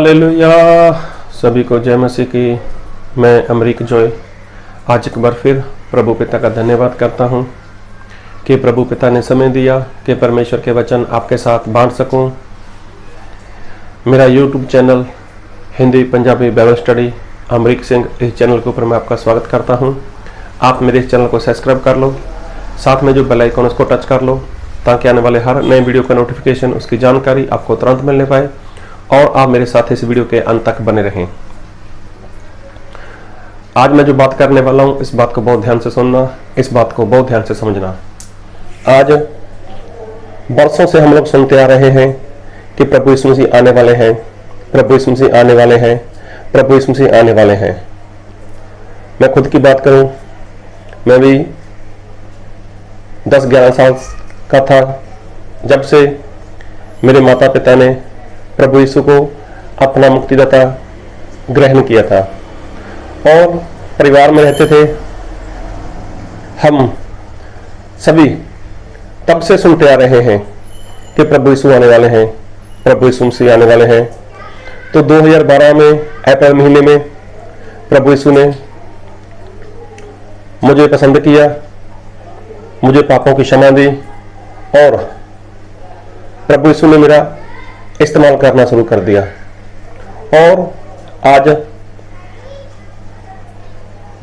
Hallelujah. सभी को जय मसीह की। मैं अमरीक जॉय आज एक बार फिर प्रभु पिता का धन्यवाद करता हूँ कि प्रभु पिता ने समय दिया कि परमेश्वर के वचन आपके साथ बांट सकूँ। मेरा YouTube channel Hindi Punjabi Bible study Amrik Singh, इस चैनल के ऊपर मैं आपका स्वागत करता हूँ। आप मेरे इस चैनल को सब्सक्राइब कर लो, साथ में जो बेल आइकन उसको टच कर लो ताकि आने वाले हर नए वीडियो का नोटिफिकेशन, उसकी जानकारी आपको तुरंत मिलने पाए और आप मेरे साथ इस वीडियो के अंत तक बने रहें। आज मैं जो बात करने वाला हूं, इस बात को बहुत ध्यान से सुनना, इस बात को बहुत ध्यान से समझना। आज बरसों से हम लोग सुनते आ रहे हैं कि प्रभु यीशु मसीह आने वाले हैं, प्रभु यीशु मसीह आने वाले हैं, प्रभु यीशु मसीह आने वाले हैं। मैं खुद की बात करूं, मैं भी 10-11 साल का था जब से मेरे माता पिता ने प्रभु यीशु को अपना मुक्तिदाता ग्रहण किया था और परिवार में रहते थे। हम सभी तब से सुनते आ रहे हैं कि प्रभु यीशु आने वाले हैं, प्रभु यीशु मसीह आने वाले हैं। तो 2012 में अप्रैल महीने में प्रभु यीशु ने मुझे पसंद किया, मुझे पापों की क्षमा दी और प्रभु यीशु ने मेरा इस्तेमाल करना शुरू कर दिया। और आज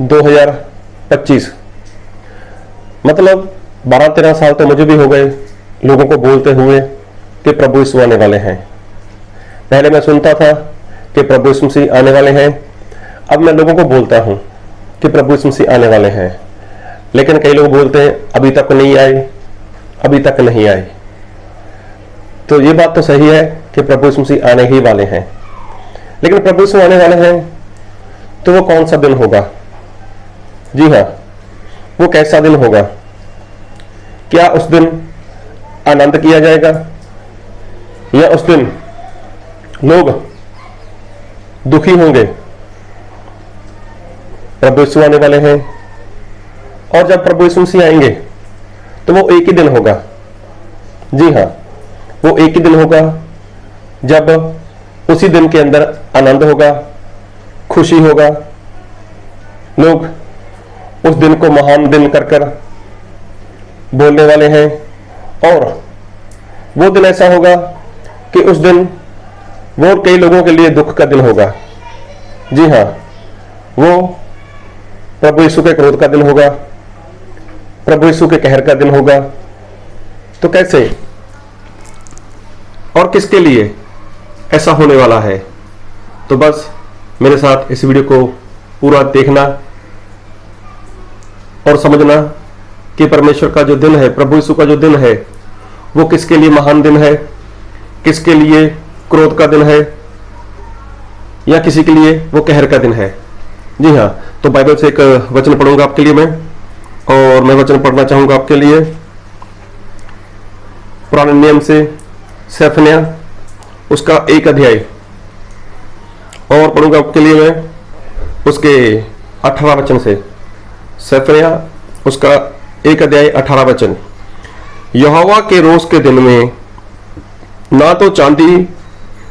2025 मतलब 12-13 साल तो मुझे भी हो गए लोगों को बोलते हुए कि प्रभु यीशु आने वाले हैं। पहले मैं सुनता था कि प्रभु यीशु मसीह आने वाले हैं, अब मैं लोगों को बोलता हूं कि प्रभु यीशु मसीह आने वाले हैं। लेकिन कई लोग बोलते हैं अभी तक नहीं आए, अभी तक नहीं आए। तो ये बात तो सही है कि प्रभु यीशु मसीह आने ही वाले हैं, लेकिन प्रभु यीशु आने वाले हैं तो वो कौन सा दिन होगा? जी हाँ, वो कैसा दिन होगा? क्या उस दिन आनंद किया जाएगा या उस दिन लोग दुखी होंगे? प्रभु यीशु आने वाले हैं और जब प्रभु यीशु मसीह आएंगे तो वो एक ही दिन होगा। जी हाँ, वो एक ही दिन होगा जब उसी दिन के अंदर आनंद होगा, खुशी होगा। लोग उस दिन को महान दिन कर कर बोलने वाले हैं और वो दिन ऐसा होगा कि उस दिन वो कई लोगों के लिए दुख का दिन होगा। जी हाँ, वो प्रभु यीशु के क्रोध का दिन होगा, प्रभु यीशु के कहर का दिन होगा। तो कैसे और किसके लिए ऐसा होने वाला है? तो बस मेरे साथ इस वीडियो को पूरा देखना और समझना कि परमेश्वर का जो दिन है, प्रभु यीशु का जो दिन है, वो किसके लिए महान दिन है, किसके लिए क्रोध का दिन है या किसी के लिए वो कहर का दिन है। जी हाँ, तो बाइबल से एक वचन पढ़ूंगा आपके लिए मैं, और मैं वचन पढ़ना चाहूंगा आपके लिए पुराने नियम से सेफन्याह उसका 1 अध्याय, और पढ़ूंगा आपके लिए मैं उसके 18 वचन से। सेफन्याह उसका 1 अध्याय 18 वचन। यहोवा के रोष के दिन में ना तो चांदी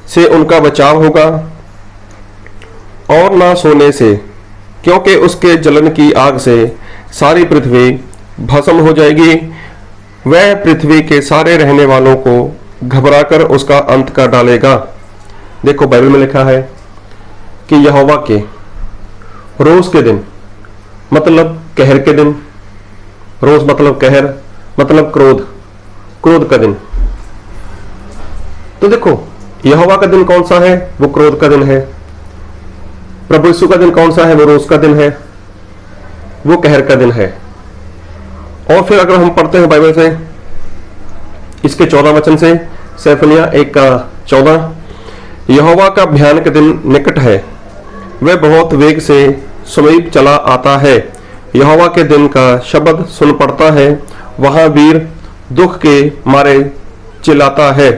से उनका बचाव होगा और ना सोने से, क्योंकि उसके जलन की आग से सारी पृथ्वी भस्म हो जाएगी। वह पृथ्वी के सारे रहने वालों को घबराकर उसका अंत कर डालेगा। देखो बाइबल में लिखा है कि यहोवा के रोष के दिन मतलब कहर के दिन, रोष मतलब कहर, मतलब क्रोध, क्रोध का दिन। तो देखो यहोवा का दिन कौन सा है? वो क्रोध का दिन है। प्रभु यीशु का दिन कौन सा है? वो रोष का दिन है, वो कहर का दिन है। और फिर अगर हम पढ़ते हैं बाइबल से इसके 14 वचन से, सेफन्याह 1:14, यहोवा का भयानक दिन निकट है, वह बहुत वेग से समीप चला आता है। यहोवा के दिन का शब्द सुन पड़ता है, वहां वीर दुख के मारे चिल्लाता है।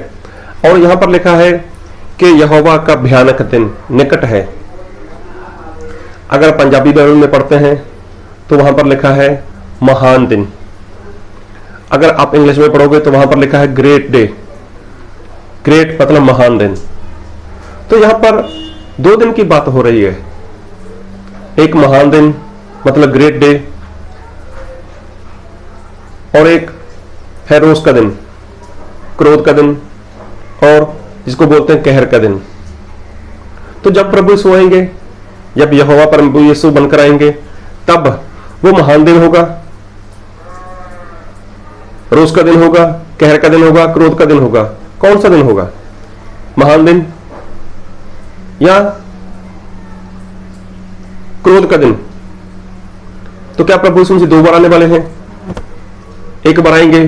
और यहां पर लिखा है कि यहोवा का भयानक दिन निकट है। अगर पंजाबी बाइबल में पढ़ते हैं तो वहां पर लिखा है महान दिन। अगर आप इंग्लिश में पढ़ोगे तो वहां पर लिखा है ग्रेट डे। ग्रेट मतलब महान दिन। तो यहां पर 2 दिन की बात हो रही है, एक महान दिन मतलब ग्रेट डे, और एक है रोज का दिन, क्रोध का दिन, और जिसको बोलते हैं कहर का दिन। तो जब प्रभु यीशु आएंगे, जब यहोवा प्रभु यीशु बनकर आएंगे, तब वो महान दिन होगा, रोज का दिन होगा, कहर का दिन होगा, क्रोध का दिन होगा। कौन सा दिन होगा? महान दिन या क्रोध का दिन? तो क्या प्रभु यीशु 2 बार आने वाले हैं? एक बार आएंगे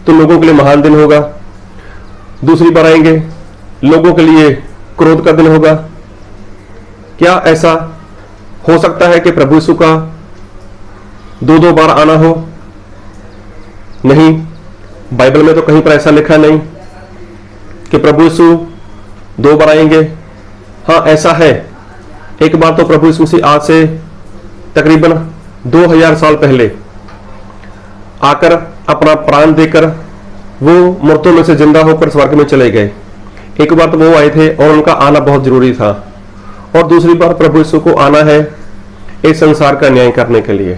तो लोगों के लिए महान दिन होगा, दूसरी बार आएंगे लोगों के लिए क्रोध का दिन होगा। क्या ऐसा हो सकता है कि प्रभु यीशु का 2 बार आना हो? नहीं, बाइबल में तो कहीं पर ऐसा लिखा नहीं कि प्रभु यीशु 2 बार आएंगे। हाँ, ऐसा है, एक बार तो प्रभु यीशु मसीह आज से तकरीबन 2000 साल पहले आकर अपना प्राण देकर वो मृतों में से जिंदा होकर स्वर्ग में चले गए। एक बार तो वो आए थे और उनका आना बहुत जरूरी था, और दूसरी बार प्रभु यीशु को आना है इस संसार का न्याय करने के लिए।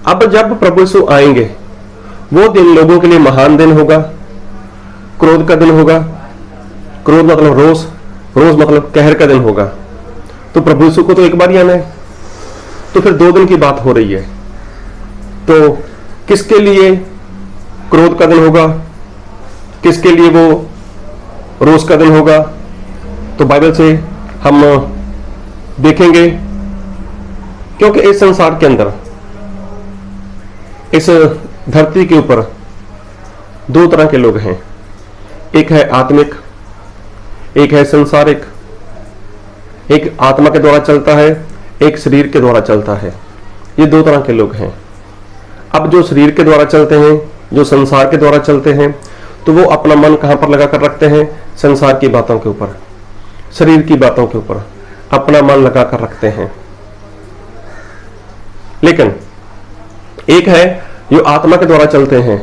अब जब प्रभु यीशु आएंगे, वो दिन लोगों के लिए महान दिन होगा, क्रोध का दिन होगा। क्रोध मतलब रोष, रोष मतलब कहर का दिन होगा। तो प्रभु यीशु को तो एक बार ही आना है, तो फिर 2 दिन की बात हो रही है। तो किसके लिए क्रोध का दिन होगा, किसके लिए वो रोष का दिन होगा? तो बाइबल से हम देखेंगे, क्योंकि इस संसार के अंदर, इस धरती के ऊपर 2 तरह के लोग हैं, एक है आत्मिक, एक है संसारिक। एक आत्मा के द्वारा चलता है, एक शरीर के द्वारा चलता है। ये 2 तरह के लोग हैं। अब जो शरीर के द्वारा चलते हैं, जो संसार के द्वारा चलते हैं, तो वो अपना मन कहां पर लगा कर रखते हैं? संसार की बातों के ऊपर, शरीर की बातों के ऊपर अपना मन लगा कर रखते हैं। लेकिन एक है जो आत्मा के द्वारा चलते हैं,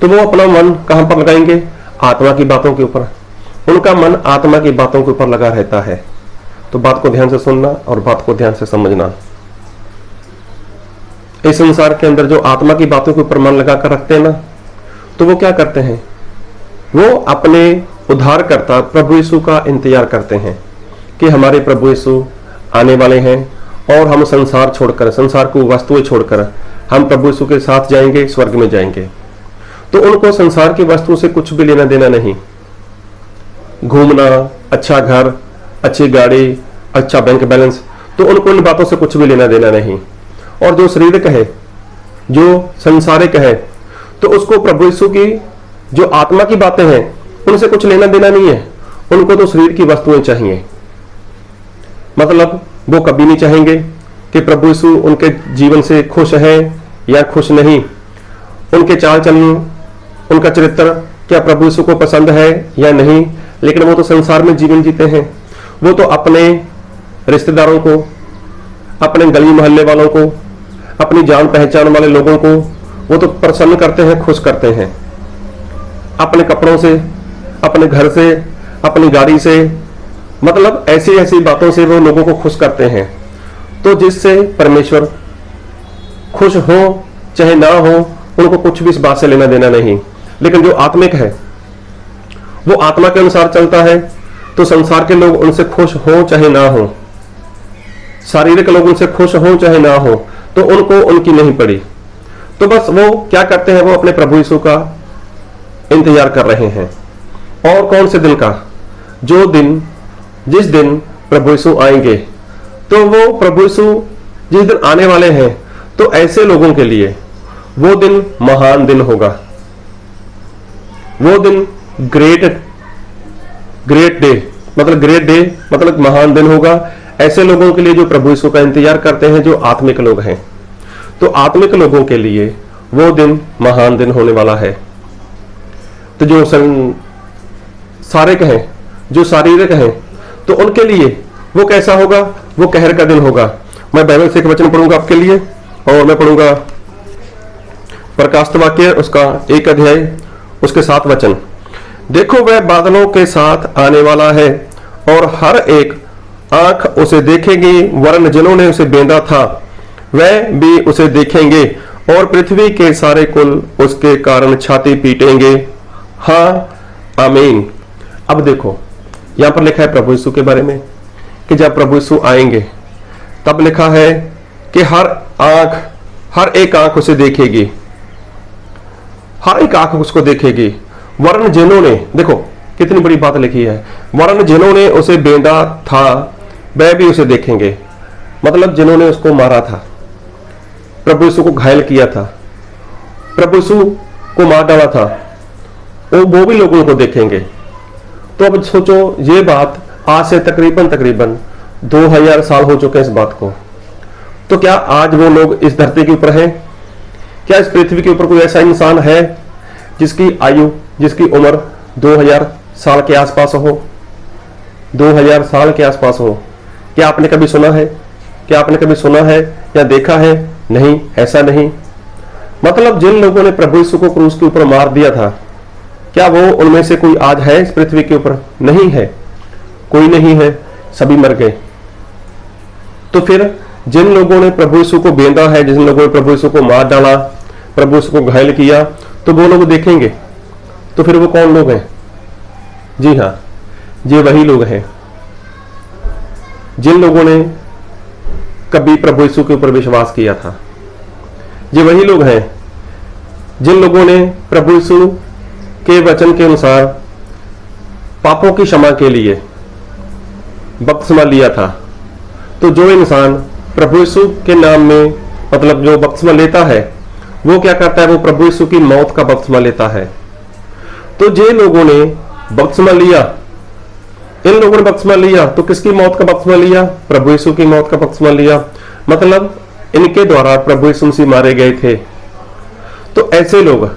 तो वो अपना मन कहां पर लगाएंगे? आत्मा की बातों के ऊपर। उनका मन आत्मा की बातों के ऊपर लगा रहता है। तो बात को ध्यान से सुनना और बात को ध्यान से समझना। इस संसार के अंदर जो आत्मा की बातों के ऊपर मन लगा कर रखते हैं ना, तो वो क्या करते हैं? वो अपने उद्धारकर्ता प्रभु यीशु का इंतजार करते हैं कि हमारे प्रभु यीशु आने वाले हैं और हम संसार छोड़कर, संसार को वस्तुएं छोड़कर हम प्रभु यीशु के साथ जाएंगे, स्वर्ग में जाएंगे। तो उनको संसार की वस्तु से कुछ भी लेना देना नहीं। घूमना, अच्छा घर, अच्छी गाड़ी, अच्छा बैंक बैलेंस, तो उनको इन बातों से कुछ भी लेना देना नहीं। और जो शरीरक है, जो संसारिक है, तो उसको प्रभु यीशु की जो आत्मा की बातें हैं उनसे कुछ लेना देना नहीं है। उनको तो शरीर की वस्तुएं चाहिए। मतलब वो कभी नहीं चाहेंगे कि प्रभु यीशु उनके जीवन से खुश है या खुश नहीं, उनके चाल चलन, उनका चरित्र क्या प्रभु यीशु को पसंद है या नहीं। लेकिन वो तो संसार में जीवन जीते हैं। वो तो अपने रिश्तेदारों को, अपने गली मोहल्ले वालों को, अपनी जान पहचान वाले लोगों को वो तो प्रसन्न करते हैं, खुश करते हैं। अपने कपड़ों से, अपने घर से, अपनी गाड़ी से, मतलब ऐसी ऐसी बातों से वो लोगों को खुश करते हैं। तो जिससे परमेश्वर खुश हो चाहे ना हो, उनको कुछ भी इस बात से लेना देना नहीं। लेकिन जो आत्मिक है वो आत्मा के अनुसार चलता है, तो संसार के लोग उनसे खुश हो चाहे ना हो, शारीरिक लोग उनसे खुश हो चाहे ना हो, तो उनको उनकी नहीं पड़ी। तो बस वो क्या करते हैं? वो अपने प्रभु यीशु का इंतजार कर रहे हैं। और कौन से दिन का? जो दिन, जिस दिन प्रभु यीशु आएंगे। तो वो प्रभु यीशु जिस दिन आने वाले हैं, तो ऐसे लोगों के लिए वो दिन महान दिन होगा। वो दिन ग्रेट डे, मतलब ग्रेट डे मतलब महान दिन होगा ऐसे लोगों के लिए जो प्रभु यीशु का इंतजार करते हैं, जो आत्मिक लोग हैं। तो आत्मिक लोगों के लिए वो दिन महान दिन होने वाला है। तो जो संसारिक हैं, जो शारीरिक हैं, तो उनके लिए वो कैसा होगा? वो कहर का दिन होगा। मैं बाइबल से एक वचन पढ़ूंगा आपके लिए, और मैं पढ़ूंगा प्रकाशित वाक्य उसका 1 अध्याय उसके 7 वचन। देखो वह बादलों के साथ आने वाला है और हर एक आंख उसे देखेगी, वरन जिन्होंने उसे बेंधा था वह भी उसे देखेंगे, और पृथ्वी के सारे कुल उसके कारण छाती पीटेंगे। हाँ, आमीन। अब देखो, यहां पर लिखा है प्रभु यीशु के बारे में कि जब प्रभु यीशु आएंगे तब लिखा है कि हर एक आंख उसे देखेगी, हर एक आंख उसको देखेगी, वरन जिन्होंने, देखो कितनी बड़ी बात लिखी है, वरन जिन्होंने उसे बेंधा था वह भी उसे देखेंगे। मतलब जिन्होंने उसको मारा था, प्रभु यीशु को घायल किया था, प्रभु यीशु को मार डाला था, वो भी लोगों को देखेंगे। तो अब सोचो, ये बात आज से तकरीबन 2000 साल हो चुके हैं इस बात को। तो क्या आज वो लोग इस धरती के ऊपर हैं? क्या इस पृथ्वी के ऊपर कोई ऐसा इंसान है जिसकी आयु, जिसकी उम्र 2000 साल के आसपास हो? 2000 साल के आसपास हो? क्या आपने कभी सुना है? क्या आपने कभी सुना है या देखा है? नहीं, ऐसा नहीं। मतलब जिन लोगों ने प्रभु यीशु को क्रूस के ऊपर मार दिया था, क्या वो उनमें से कोई आज है इस पृथ्वी के ऊपर? नहीं है, कोई नहीं है, सभी मर गए। तो फिर जिन लोगों ने प्रभु यीशु को बेंधा है, जिन लोगों ने प्रभु यीशु को मार डाला, प्रभु यीशु को घायल किया, तो वो लोग देखेंगे। तो फिर वो कौन लोग हैं? जी हाँ, ये वही लोग हैं जिन लोगों ने कभी प्रभु यीशु के ऊपर विश्वास किया था। ये वही लोग हैं जिन लोगों ने प्रभु यीशु के वचन के अनुसार पापों की क्षमा के लिए बपतिस्मा लिया था। तो जो इंसान प्रभु यीशु के नाम में, मतलब जो बपतिस्मा लेता है, वो क्या करता है? वो प्रभु यीशु की मौत का बपतिस्मा लेता है। तो जे लोगों ने बपतिस्मा लिया, इन लोगों ने बपतिस्मा लिया, तो किसकी मौत का बपतिस्मा लिया? प्रभु यीशु की मौत का बपतिस्मा लिया। मतलब इनके द्वारा प्रभु यीशु मसीह मारे गए थे। तो ऐसे लोग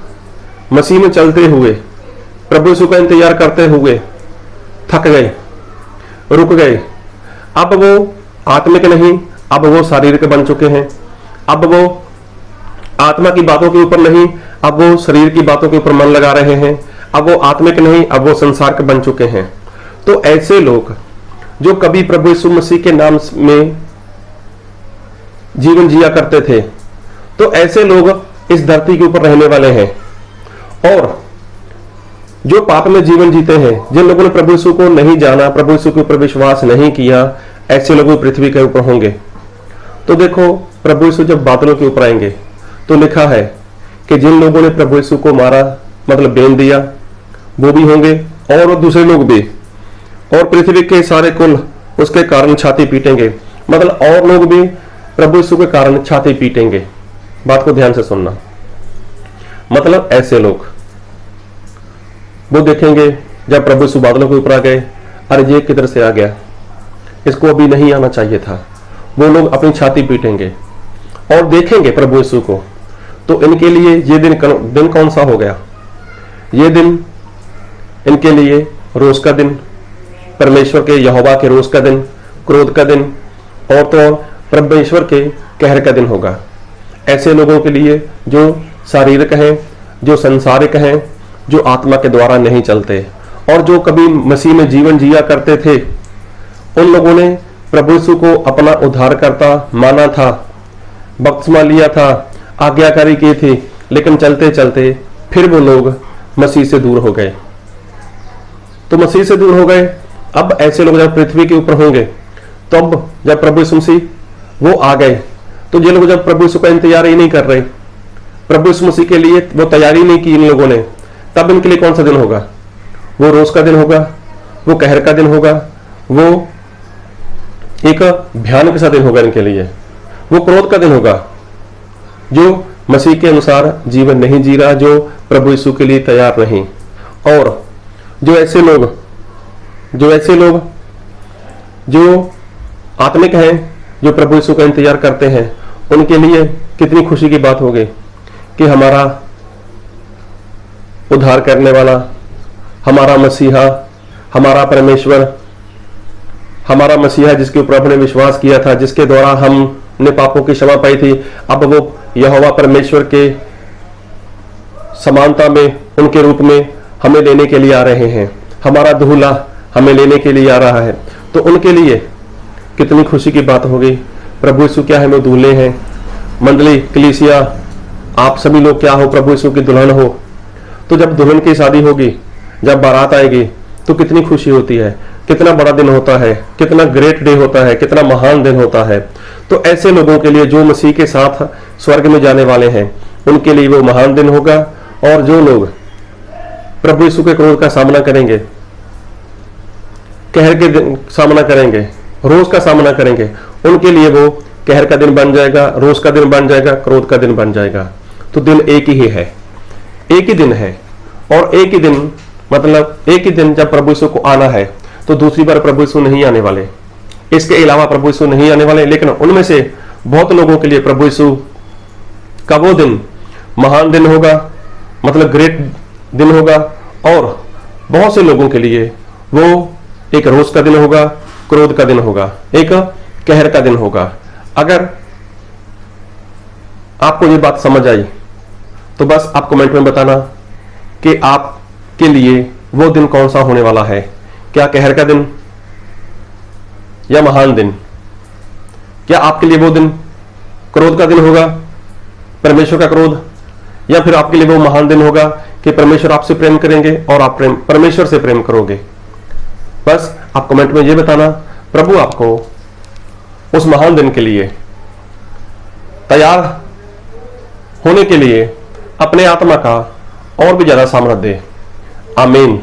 मसीह में चलते हुए, प्रभु यीशु का इंतजार करते हुए थक गए, रुक गए। अब वो आत्मिक नहीं, अब वो शारीरिक बन चुके हैं। अब वो आत्मा की बातों के ऊपर नहीं, अब वो शरीर की बातों के ऊपर मन लगा रहे हैं। अब वो आत्मिक नहीं, अब वो संसार के बन चुके हैं। तो ऐसे लोग जो कभी प्रभु यीशु मसीह के नाम में जीवन जिया करते थे, तो ऐसे लोग इस धरती के ऊपर रहने वाले हैं। और जो पाप में जीवन जीते हैं, जिन लोगों ने प्रभु यीशु को नहीं जाना, प्रभु यीशु के ऊपर विश्वास नहीं किया, ऐसे लोग पृथ्वी के ऊपर होंगे। तो देखो, प्रभु यीशु जब बादलों के ऊपर आएंगे तो लिखा है कि जिन लोगों ने प्रभु यीशु को मारा, मतलब बेंध दिया, वो भी होंगे और दूसरे लोग भी, और पृथ्वी के सारे कुल उसके कारण छाती पीटेंगे। मतलब और लोग भी प्रभु यीशु के कारण छाती पीटेंगे। बात को ध्यान से सुनना। मतलब ऐसे लोग वो देखेंगे जब प्रभु यीशु बादलों के ऊपर आ गए, अरे ये किधर से आ गया, इसको अभी नहीं आना चाहिए था। वो लोग अपनी छाती पीटेंगे और देखेंगे प्रभु यीशु को। तो इनके लिए ये दिन कौन सा हो गया? ये दिन इनके लिए रोज का दिन, परमेश्वर के यहोवा के रोज का दिन, क्रोध का दिन, और तो परमेश्वर के कहर का दिन होगा। ऐसे लोगों के लिए जो शारीरिक हैं, जो संसारिक हैं, जो आत्मा के द्वारा नहीं चलते, और जो कभी मसीह में जीवन जिया करते थे, उन लोगों ने प्रभु यीशु को अपना उद्धारकर्ता माना था, बपतिस्मा लिया था, आज्ञाकारी की थी, लेकिन चलते चलते फिर वो लोग मसीह से दूर हो गए। तो मसीह से दूर हो गए। अब ऐसे लोग जब पृथ्वी के ऊपर होंगे, तब जब प्रभु यीशु मसीह वो आ गए, तो ये लोग जब प्रभु यीशु का इंतजार ही नहीं कर रहे, प्रभु यीशु मसीह के लिए वो तैयारी नहीं की इन लोगों ने, तब इनके लिए कौन सा दिन होगा? वो रोज का दिन होगा, वो कहर का दिन होगा, वो एक भयानक सा दिन होगा इनके लिए, वो क्रोध का दिन होगा। जो मसीह के अनुसार जीवन नहीं जी रहा, जो प्रभु यीशु के लिए तैयार नहीं। और जो ऐसे लोग जो आत्मिक हैं, जो प्रभु यीशु का इंतजार करते हैं, उनके लिए कितनी खुशी की बात होगी कि हमारा उद्धार करने वाला, हमारा मसीहा, हमारा परमेश्वर, हमारा मसीहा जिसके ऊपर हमने विश्वास किया था, जिसके द्वारा हमने पापों की क्षमा पाई थी, अब वो यहोवा परमेश्वर के समानता में, उनके रूप में हमें लेने के लिए आ रहे हैं। हमारा दूल्हा, हमें लेने के लिए आ रहा है, तो उनके लिए कितनी खुशी की बात होगी। प्रभु यीशु क्या है, वो दूल्हे हैं। मंडली, कलीसिया, आप सभी लोग क्या हो, प्रभु यीशु की दुल्हन हो। तो जब दुल्हन की शादी होगी, जब बारात आएगी, तो कितनी खुशी होती है, कितना बड़ा दिन होता है, कितना ग्रेट डे होता है, कितना महान दिन होता है। तो ऐसे लोगों के लिए जो मसीह के साथ स्वर्ग में जाने वाले हैं, उनके लिए वो महान दिन होगा। और जो लोग प्रभु यीशु के क्रोध का सामना करेंगे, कहर के दिन सामना करेंगे, रोज का सामना करेंगे, उनके लिए वो कहर का दिन बन जाएगा, रोज का दिन बन जाएगा, क्रोध का दिन बन जाएगा। तो दिन एक ही है, एक ही दिन है। और एक ही दिन मतलब एक ही दिन जब प्रभु यीशु को आना है, तो दूसरी बार प्रभु यीशु नहीं आने वाले, इसके अलावा प्रभु यीशु नहीं आने वाले। लेकिन उनमें से बहुत लोगों के लिए प्रभु यीशु का वो दिन महान दिन होगा, मतलब ग्रेट दिन होगा। और बहुत से लोगों के लिए वो एक रोज का दिन होगा, क्रोध का दिन होगा, एक कहर का दिन होगा। अगर आपको ये बात समझ आई तो बस आप कमेंट में बताना कि आपके लिए वो दिन कौन सा होने वाला है। क्या कहर का दिन या महान दिन? क्या आपके लिए वो दिन क्रोध का दिन होगा, परमेश्वर का क्रोध, या फिर आपके लिए वो महान दिन होगा कि परमेश्वर आपसे प्रेम करेंगे और आप परमेश्वर से प्रेम करोगे? बस आप कमेंट में ये बताना। प्रभु आपको उस महान दिन के लिए तैयार होने के लिए अपने आत्मा का और भी ज्यादा सामर्थ्य दे। आमीन।